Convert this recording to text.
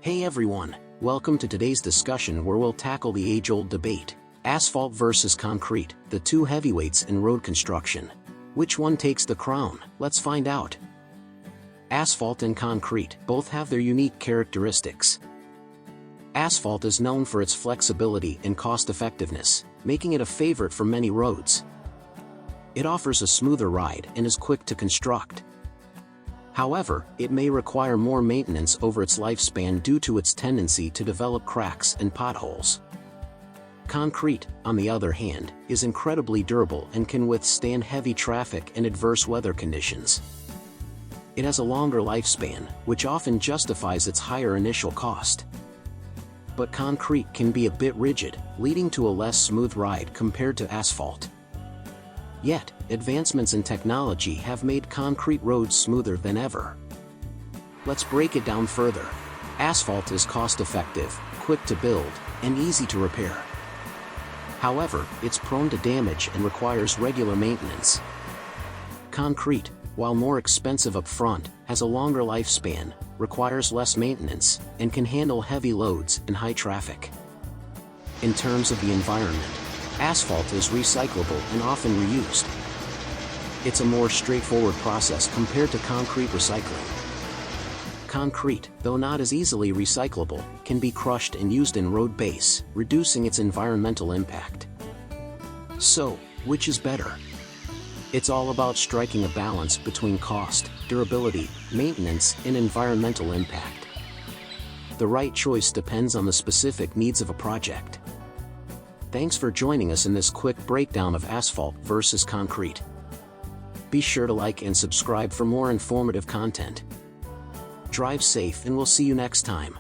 Hey everyone, welcome to today's discussion where we'll tackle the age-old debate, asphalt versus concrete, the two heavyweights in road construction. Which one takes the crown? Let's find out. Asphalt and concrete both have their unique characteristics. Asphalt is known for its flexibility and cost-effectiveness, making it a favorite for many roads. It offers a smoother ride and is quick to construct. However, it may require more maintenance over its lifespan due to its tendency to develop cracks and potholes. Concrete, on the other hand, is incredibly durable and can withstand heavy traffic and adverse weather conditions. It has a longer lifespan, which often justifies its higher initial cost. But concrete can be a bit rigid, leading to a less smooth ride compared to asphalt. Yet, advancements in technology have made concrete roads smoother than ever. Let's break it down further. Asphalt is cost-effective, quick to build, and easy to repair. However, it's prone to damage and requires regular maintenance. Concrete, while more expensive up front, has a longer lifespan, requires less maintenance, and can handle heavy loads and high traffic. In terms of the environment, asphalt is recyclable and often reused. It's a more straightforward process compared to concrete recycling. Concrete, though not as easily recyclable, can be crushed and used in road base, reducing its environmental impact. So, which is better? It's all about striking a balance between cost, durability, maintenance, and environmental impact. The right choice depends on the specific needs of a project. Thanks for joining us in this quick breakdown of asphalt versus concrete. Be sure to like and subscribe for more informative content. Drive safe and we'll see you next time.